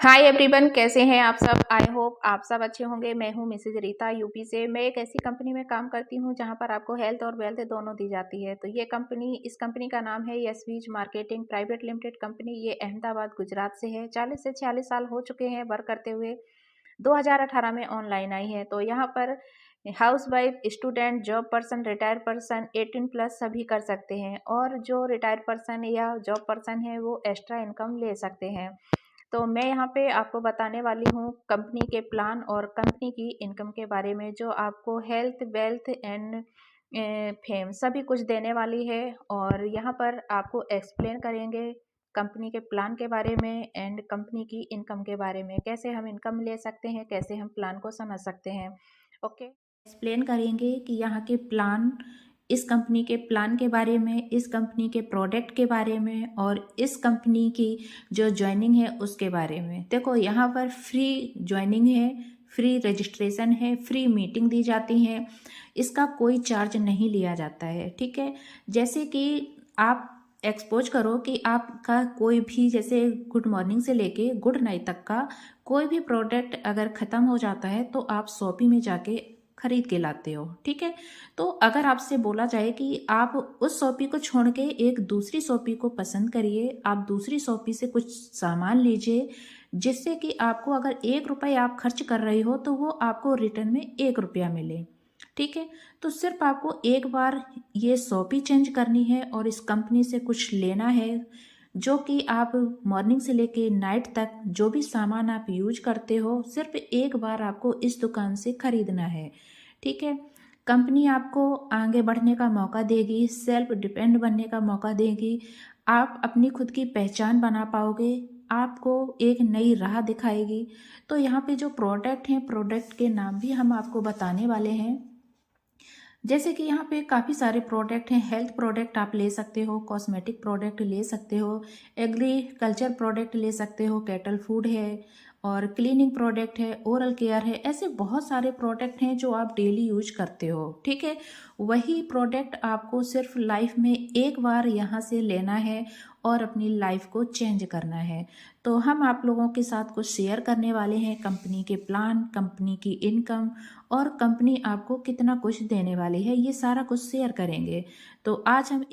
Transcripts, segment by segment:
Hi everyone, कैसे हैं आप सब। आई होप आप सब अच्छे होंगे। मैं हूं मिसेज रीता यूपी से। मैं एक ऐसी कंपनी में काम करती हूं जहां पर आपको हेल्थ और वेल्थ दोनों दी जाती है। तो इस कंपनी का नाम है यशवीज मार्केटिंग प्राइवेट लिमिटेड कंपनी। ये अहमदाबाद गुजरात से है। 40 से 46 साल हो चुके हैं वर्क करते हुए। 2018 में ऑनलाइन आई है। तो यहाँ पर house wife, student, job person, retired person, 18+ सभी कर सकते हैं। और जो रिटायर्ड पर्सन या जॉब पर्सन है वो एक्स्ट्रा इनकम ले सकते हैं। तो मैं यहाँ पे आपको बताने वाली हूँ कंपनी के प्लान और कंपनी की इनकम के बारे में, जो आपको हेल्थ, वेल्थ एंड फेम सभी कुछ देने वाली है। और यहाँ पर आपको एक्सप्लेन करेंगे कंपनी के प्लान के बारे में एंड कंपनी की इनकम के बारे में, कैसे हम इनकम ले सकते हैं, कैसे हम प्लान को समझ सकते हैं। ओके, एक्सप्लेन करेंगे कि यहाँ के प्लान, इस कंपनी के प्लान के बारे में, इस कंपनी के प्रोडक्ट के बारे में और इस कंपनी की जो ज्वाइनिंग है उसके बारे में। देखो, यहाँ पर फ्री ज्वाइनिंग है, फ्री रजिस्ट्रेशन है, फ्री मीटिंग दी जाती है, इसका कोई चार्ज नहीं लिया जाता है। ठीक है, जैसे कि आप एक्सपोज करो कि आपका कोई भी, जैसे गुड मॉर्निंग से लेके गुड नाइट तक का कोई भी प्रोडक्ट अगर ख़त्म हो जाता है तो आप शॉपी में जाके खरीद के लाते हो। ठीक है, तो अगर आपसे बोला जाए कि आप उस शॉपी को छोड़ के एक दूसरी शॉपी को पसंद करिए, आप दूसरी शॉपी से कुछ सामान लीजिए, जिससे कि आपको अगर 1 रुपये आप खर्च कर रहे हो तो वो आपको रिटर्न में 1 रुपया मिले। ठीक है, तो सिर्फ आपको एक बार ये शॉपी चेंज करनी है और इस कंपनी से कुछ लेना है, जो कि आप मॉर्निंग से लेके नाइट तक जो भी सामान आप यूज करते हो सिर्फ एक बार आपको इस दुकान से खरीदना है। ठीक है, कंपनी आपको आगे बढ़ने का मौका देगी, सेल्फ डिपेंड बनने का मौका देगी, आप अपनी खुद की पहचान बना पाओगे, आपको एक नई राह दिखाएगी। तो यहाँ पे जो प्रोडक्ट हैं, प्रोडक्ट के नाम भी हम आपको बताने वाले हैं। जैसे कि यहाँ पे काफ़ी सारे प्रोडक्ट हैं। हेल्थ प्रोडक्ट आप ले सकते हो, कॉस्मेटिक प्रोडक्ट ले सकते हो, एग्रीकल्चर प्रोडक्ट ले सकते हो, कैटल फूड है और क्लीनिंग प्रोडक्ट है, ओरल केयर है। ऐसे बहुत सारे प्रोडक्ट हैं जो आप डेली यूज करते हो। ठीक है, वही प्रोडक्ट आपको सिर्फ लाइफ में एक बार यहाँ से लेना है और अपनी लाइफ को चेंज करना है। तो हम आप लोगों के साथ कुछ शेयर करने वाले हैं कंपनी के प्लान, कंपनी की इनकम और कंपनी आपको कितना कुछ देने वाली है, ये सारा कुछ शेयर करेंगे। तो आज हम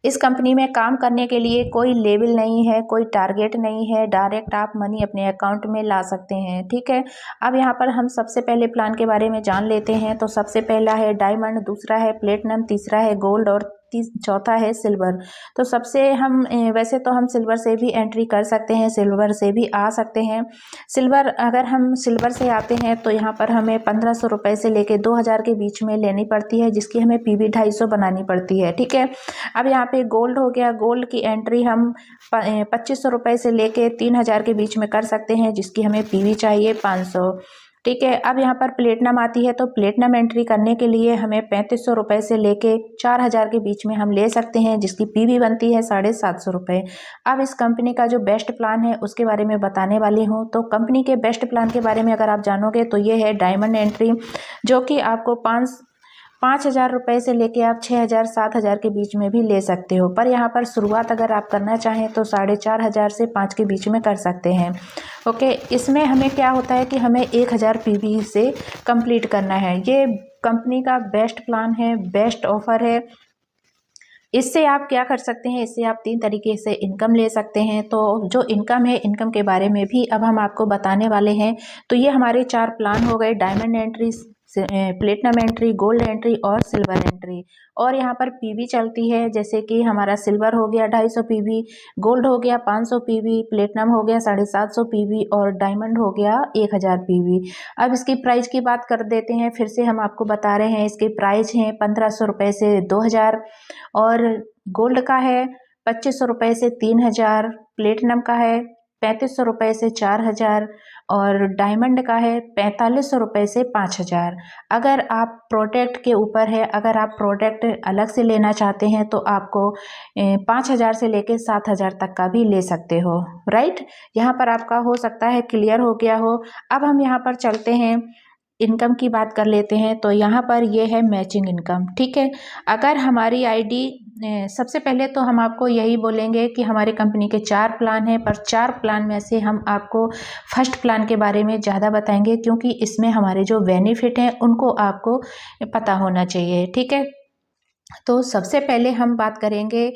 इस कंपनी में काम करने के लिए कोई लेवल नहीं है, कोई टारगेट नहीं है, डायरेक्ट आप मनी अपने अकाउंट में ला सकते हैं। ठीक है, अब यहाँ पर हम सबसे पहले प्लान के बारे में जान लेते हैं। तो सबसे पहला है डायमंड, दूसरा है प्लेटिनम, तीसरा है गोल्ड और चौथा है सिल्वर। तो सबसे हम वैसे तो हम सिल्वर से भी एंट्री कर सकते हैं, सिल्वर से भी आ सकते हैं। सिल्वर, अगर हम सिल्वर से आते हैं तो यहाँ पर हमें 1500 रुपये से लेके 2000 के बीच में लेनी पड़ती है, जिसकी हमें PV 250 बनानी पड़ती है। ठीक है, अब यहाँ पे गोल्ड हो गया। गोल्ड की एंट्री हम 2500 रुपये से लेके 3000 के बीच में कर सकते हैं, जिसकी हमें PV चाहिए 500। ठीक है, अब यहाँ पर प्लेटिनम आती है। तो प्लेटिनम एंट्री करने के लिए हमें 3500 रुपये से लेके 4000 के बीच में हम ले सकते हैं, जिसकी PV बनती है 750 रुपये। अब इस कंपनी का जो बेस्ट प्लान है उसके बारे में बताने वाली हूँ। तो कंपनी के बेस्ट प्लान के बारे में अगर आप जानोगे तो ये है डायमंड एंट्री, जो कि आपको 5000 रुपये से लेके आप 6000 7000 के बीच में भी ले सकते हो। पर यहाँ पर शुरुआत अगर आप करना चाहें तो 4500 से 5 के बीच में कर सकते हैं। ओके, इसमें हमें क्या होता है कि हमें 1000 PV से कंप्लीट करना है। ये कंपनी का बेस्ट प्लान है, बेस्ट ऑफर है। इससे आप क्या कर सकते हैं, इससे आप 3 तरीके से इनकम ले सकते हैं। तो जो इनकम है, इनकम के बारे में भी अब हम आपको बताने वाले हैं। तो ये हमारे 4 प्लान हो गए, diamond entry, platinum entry, gold entry और सिल्वर एंट्री। और यहाँ पर PV चलती है, जैसे कि हमारा सिल्वर हो गया 250 PV, गोल्ड हो गया 500 PV, प्लेटिनम हो गया 750 PV और डायमंड हो गया 1000 PV। अब इसकी प्राइस की बात कर देते हैं, फिर से हम आपको बता रहे हैं। इसके प्राइस हैं 1500 रुपये से 2000, और गोल्ड का है 2500 रुपये से 3000, प्लेटिनम का है 3500 रुपये से 4000 और डायमंड का है 4500 रुपये से 5000। अगर आप प्रोडक्ट के ऊपर है, अगर आप प्रोडक्ट अलग से लेना चाहते हैं तो आपको 5000 से लेके 7000 तक का भी ले सकते हो। राइट, यहाँ पर आपका हो सकता है क्लियर हो गया हो। अब हम यहाँ पर चलते हैं इनकम की बात कर लेते हैं तो यहाँ पर ये है मैचिंग इनकम। ठीक है, अगर हमारी आईडी सबसे पहले तो हम आपको यही बोलेंगे कि हमारी कंपनी के 4 प्लान हैं, पर 4 प्लान में से हम आपको फर्स्ट प्लान के बारे में ज़्यादा बताएंगे, क्योंकि इसमें हमारे जो बेनिफिट हैं उनको आपको पता होना चाहिए। ठीक है, तो सबसे पहले हम बात करेंगे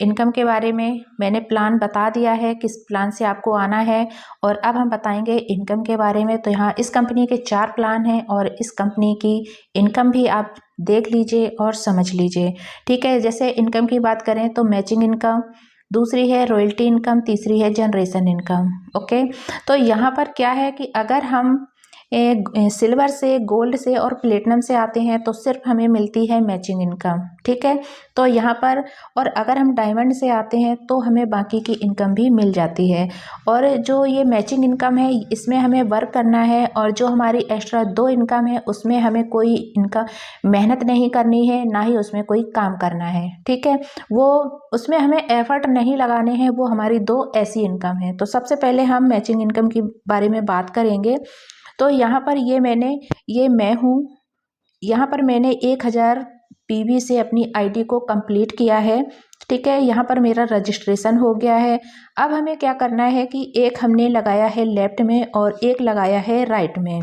इनकम के बारे में। मैंने प्लान बता दिया है किस प्लान से आपको आना है, और अब हम बताएंगे इनकम के बारे में। तो यहाँ इस कंपनी के 4 प्लान हैं और इस कंपनी की इनकम भी आप देख लीजिए और समझ लीजिए। ठीक है, जैसे इनकम की बात करें तो मैचिंग इनकम, दूसरी है रॉयल्टी इनकम, तीसरी है जनरेशन इनकम। ओके, तो यहाँ पर क्या है कि अगर हम सिल्वर से, गोल्ड से और प्लेटिनम से आते हैं तो सिर्फ हमें मिलती है मैचिंग इनकम। ठीक है, तो यहाँ पर, और अगर हम डायमंड से आते हैं तो हमें बाकी की इनकम भी मिल जाती है। और जो ये मैचिंग इनकम है इसमें हमें वर्क करना है, और जो हमारी एक्स्ट्रा 2 इनकम है उसमें हमें कोई इनकम मेहनत नहीं करनी है, ना ही उसमें कोई काम करना है। ठीक है, वो उसमें हमें एफर्ट नहीं लगाने हैं, वो हमारी 2 ऐसी इनकम है। तो सबसे पहले हम मैचिंग इनकम के बारे में बात करेंगे। तो यहाँ पर मैं हूँ, यहाँ पर मैंने 1000 पीवी से अपनी आईडी को कंप्लीट किया है। ठीक है, यहाँ पर मेरा रजिस्ट्रेशन हो गया है। अब हमें क्या करना है कि एक हमने लगाया है लेफ्ट में और एक लगाया है राइट में।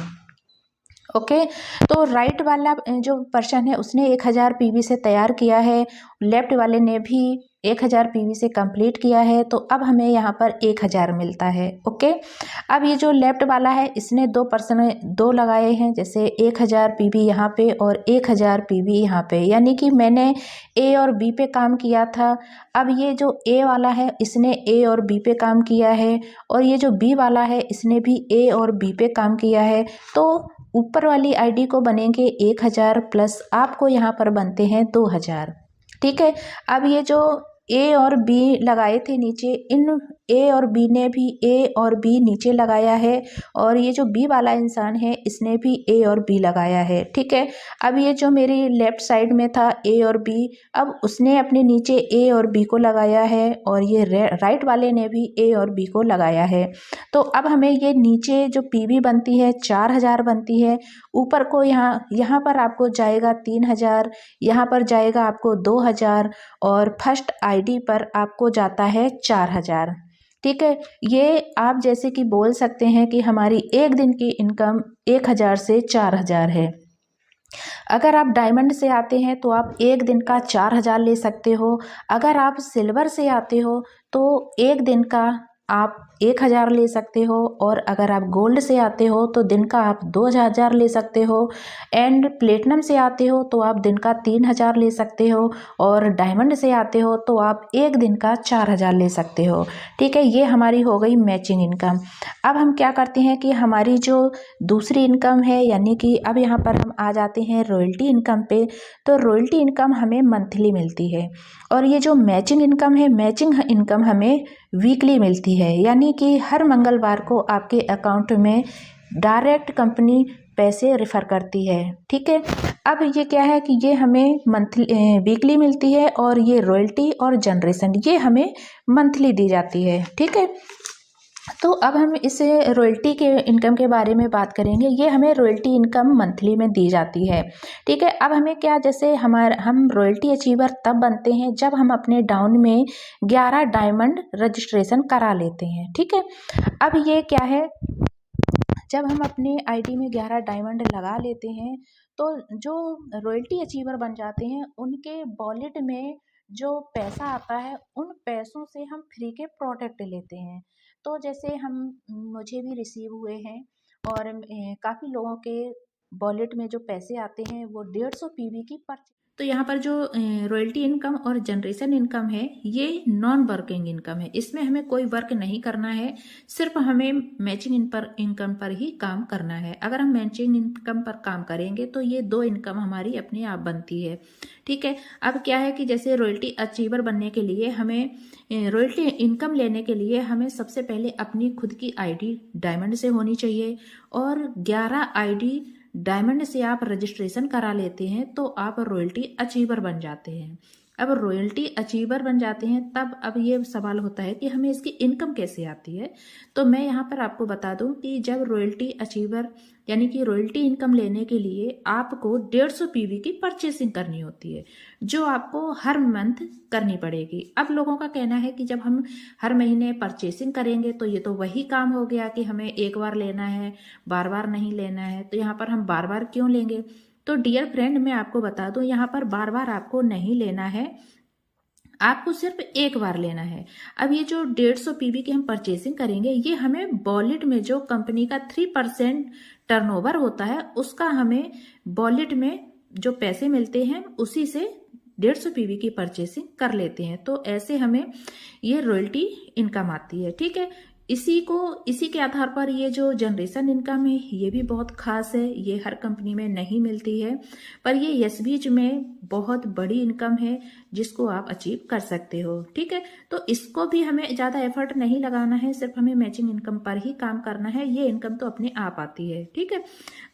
ओके, तो राइट वाला जो पर्सन है उसने 1000 पीवी से तैयार किया है, लेफ्ट वाले ने भी 1000 पीवी से कंप्लीट किया है, तो अब हमें यहाँ पर 1000 मिलता है। ओके, अब ये जो लेफ्ट वाला है इसने 2 लगाए हैं, जैसे 1000 पीवी यहाँ पे और 1000 पीवी यहाँ पे, यानी कि मैंने ए और बी पे काम किया था। अब ये जो ए वाला है इसने ए और बी पे काम किया है, और ये जो बी वाला है इसने भी ए और बी पे काम किया है। तो ऊपर वाली आईडी को बनेंगे 1000 प्लस आपको यहाँ पर बनते हैं 2000। ठीक है, अब ये जो ए और बी लगाए थे नीचे, इन ए और बी ने भी ए और बी नीचे लगाया है, और ये जो बी वाला इंसान है इसने भी ए और बी लगाया है। ठीक है, अब ये जो मेरी लेफ्ट साइड में था ए और बी, अब उसने अपने नीचे ए और बी को लगाया है, और ये राइट वाले ने भी ए और बी को लगाया है। तो अब हमें ये नीचे जो पीवी बनती है 4000 बनती है, ऊपर को यहाँ पर आपको जाएगा 3000, यहाँ पर जाएगा आपको 2000, और फर्स्ट आईडी पर आपको जाता है 4000। ठीक है, ये आप जैसे कि बोल सकते हैं कि हमारी एक दिन की इनकम 1000 से 4000 है। अगर आप डायमंड से आते हैं तो आप एक दिन का 4000 ले सकते हो। अगर आप सिल्वर से आते हो तो एक दिन का आप 1000 ले सकते हो, और अगर आप गोल्ड से आते हो तो दिन का आप 2000 ले सकते हो, एंड प्लेटिनम से आते हो तो आप दिन का 3000 ले सकते हो, और डायमंड से आते हो तो आप एक दिन का 4000 ले सकते हो। ठीक है, ये हमारी हो गई मैचिंग इनकम। अब हम क्या करते हैं कि हमारी जो दूसरी इनकम है, यानी कि अब यहाँ पर हम आ जाते हैं रॉयल्टी इनकम पे। तो रॉयल्टी इनकम हमें मंथली मिलती है, और ये जो मैचिंग इनकम है, मैचिंग इनकम हमें वीकली मिलती है, यानी कि हर मंगलवार को आपके अकाउंट में डायरेक्ट कंपनी पैसे रेफर करती है। ठीक है, अब ये क्या है कि ये हमें वीकली मिलती है, और ये रॉयल्टी और जनरेशन ये हमें मंथली दी जाती है। ठीक है, तो अब हम इसे रॉयल्टी के इनकम के बारे में बात करेंगे। ये हमें रॉयल्टी इनकम मंथली में दी जाती है। ठीक है, अब हमें क्या, जैसे हम रॉयल्टी अचीवर तब बनते हैं जब हम अपने डाउन में 11 डायमंड रजिस्ट्रेशन करा लेते हैं। ठीक है, अब ये क्या है, जब हम अपने आईडी में 11 डायमंड लगा लेते हैं तो जो रॉयल्टी अचीवर बन जाते हैं उनके वॉलेट में जो पैसा आता है उन पैसों से हम फ्री के प्रोडक्ट लेते हैं। तो जैसे मुझे भी रिसीव हुए हैं, और काफ़ी लोगों के वॉलेट में जो पैसे आते हैं वो 150 पीवी की पर। तो यहाँ पर जो रॉयल्टी इनकम और जनरेशन इनकम है ये नॉन वर्किंग इनकम है, इसमें हमें कोई वर्क नहीं करना है, सिर्फ हमें मैचिंग इनकम पर ही काम करना है। अगर हम मैचिंग इनकम पर काम करेंगे तो ये 2 इनकम हमारी अपने आप बनती है। ठीक है, अब क्या है कि जैसे रॉयल्टी अचीवर बनने के लिए हमें, रॉयल्टी इनकम लेने के लिए हमें सबसे पहले अपनी खुद की आईडी डायमंड से होनी चाहिए, और 11 आईडी डायमंड से आप रजिस्ट्रेशन करा लेते हैं तो आप रॉयल्टी अचीवर बन जाते हैं। अब रॉयल्टी अचीवर बन जाते हैं तब अब ये सवाल होता है कि हमें इसकी इनकम कैसे आती है। तो मैं यहाँ पर आपको बता दूं कि जब रॉयल्टी अचीवर यानी कि रॉयल्टी इनकम लेने के लिए आपको 150 पीवी की परचेसिंग करनी होती है, जो आपको हर मंथ करनी पड़ेगी। अब लोगों का कहना है कि जब हम हर महीने परचेसिंग करेंगे तो ये तो वही काम हो गया कि हमें एक बार लेना है, बार बार नहीं लेना है, तो यहाँ पर हम बार बार क्यों लेंगे। तो डियर फ्रेंड, मैं आपको बता दूं यहाँ पर बार बार आपको नहीं लेना है, आपको सिर्फ एक बार लेना है। अब ये जो 150 पीवी की हम परचेसिंग करेंगे, ये हमें वॉलेट में जो कंपनी का 3% टर्नओवर होता है उसका हमें वॉलेट में जो पैसे मिलते हैं उसी से 150 पीवी की परचेसिंग कर लेते हैं। तो ऐसे हमें ये रॉयल्टी इनकम आती है। ठीक है, इसी के आधार पर ये जो जनरेशन इनकम है ये भी बहुत खास है, ये हर कंपनी में नहीं मिलती है, पर ये एसबीज में बहुत बड़ी इनकम है जिसको आप अचीव कर सकते हो। ठीक है, तो इसको भी हमें ज़्यादा एफर्ट नहीं लगाना है, सिर्फ हमें मैचिंग इनकम पर ही काम करना है, ये इनकम तो अपने आप आती है। ठीक है,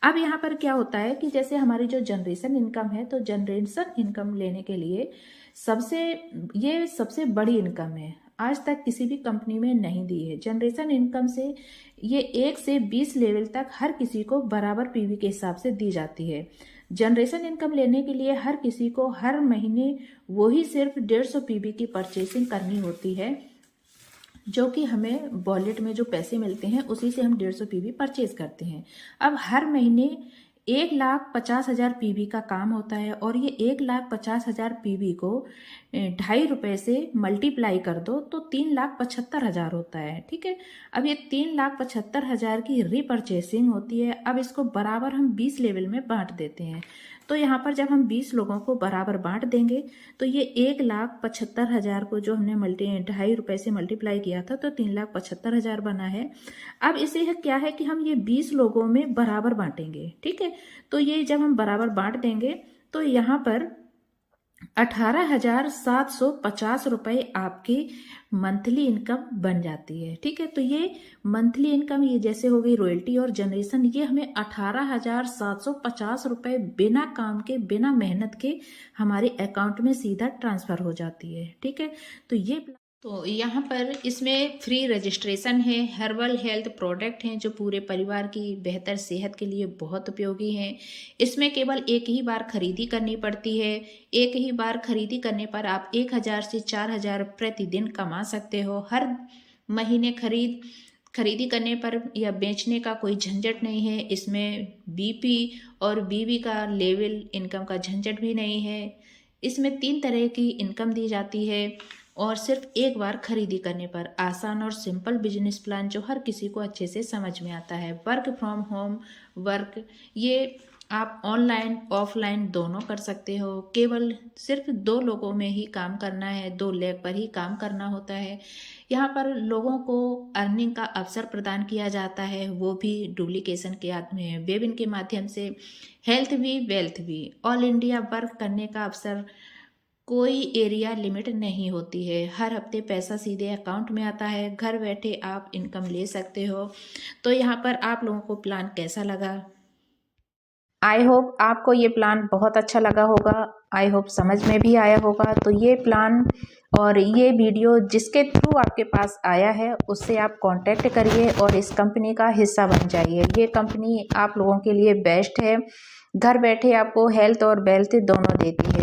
अब यहाँ पर क्या होता है कि जैसे हमारी जो जनरेशन इनकम है, तो जनरेशन इनकम लेने के लिए सबसे बड़ी इनकम है, आज तक किसी भी कंपनी में नहीं दी है। जनरेशन इनकम से ये 1 से 20 लेवल तक हर किसी को बराबर पीवी के हिसाब से दी जाती है। जनरेशन इनकम लेने के लिए हर किसी को हर महीने वही सिर्फ 150 पीवी की परचेसिंग करनी होती है, जो कि हमें वॉलेट में जो पैसे मिलते हैं उसी से हम 150 पीवी परचेज करते हैं। अब हर महीने 1,50,000 पीवी का काम होता है और ये 1,50,000 पीवी को ₹2.5 से मल्टीप्लाई कर दो तो 3,75,000 होता है। ठीक है, अब ये 3,75,000 की रीपरचेसिंग होती है। अब इसको बराबर हम 20 लेवल में बांट देते हैं। तो यहाँ पर जब हम 20 लोगों को बराबर बांट देंगे तो ये 1,75,000 को जो हमने ₹2.5 से मल्टीप्लाई किया था तो 3,75,000 बना है। अब इसे क्या है कि हम ये 20 लोगों में बराबर बांटेंगे। ठीक है, तो ये जब हम बराबर बांट देंगे तो यहाँ पर 18,750 रुपये आपकी मंथली इनकम बन जाती है। ठीक है, तो ये मंथली इनकम ये जैसे हो गई रॉयल्टी और जनरेशन, ये हमें 18,750 रुपये बिना काम के बिना मेहनत के हमारे अकाउंट में सीधा ट्रांसफर हो जाती है। ठीक है, तो यहाँ पर इसमें फ्री रजिस्ट्रेशन है, हर्बल हेल्थ प्रोडक्ट हैं जो पूरे परिवार की बेहतर सेहत के लिए बहुत उपयोगी हैं। इसमें केवल एक ही बार खरीदी करनी पड़ती है। एक ही बार खरीदी करने पर आप 1,000 से 4,000 प्रतिदिन कमा सकते हो। हर महीने खरीदी करने पर या बेचने का कोई झंझट नहीं है। इसमें बीपी और बीवी का लेवल इनकम का झंझट भी नहीं है। इसमें 3 तरह की इनकम दी जाती है और सिर्फ एक बार खरीदी करने पर आसान और सिंपल बिजनेस प्लान जो हर किसी को अच्छे से समझ में आता है। वर्क फ्रॉम होम वर्क, ये आप ऑनलाइन ऑफलाइन दोनों कर सकते हो। केवल सिर्फ 2 लोगों में ही काम करना है, 2 लेग पर ही काम करना होता है। यहाँ पर लोगों को अर्निंग का अवसर प्रदान किया जाता है, वो भी डुप्लीकेशन के वेबिन के माध्यम से। हेल्थ भी वेल्थ भी, ऑल इंडिया वर्क करने का अवसर, कोई एरिया लिमिट नहीं होती है। हर हफ्ते पैसा सीधे अकाउंट में आता है, घर बैठे आप इनकम ले सकते हो। तो यहाँ पर आप लोगों को प्लान कैसा लगा? आई होप आपको ये प्लान बहुत अच्छा लगा होगा, आई होप समझ में भी आया होगा। तो ये प्लान और ये वीडियो जिसके थ्रू आपके पास आया है उससे आप कांटेक्ट करिए और इस कंपनी का हिस्सा बन जाइए। ये कंपनी आप लोगों के लिए बेस्ट है, घर बैठे आपको हेल्थ और वेल्थ दोनों देती है।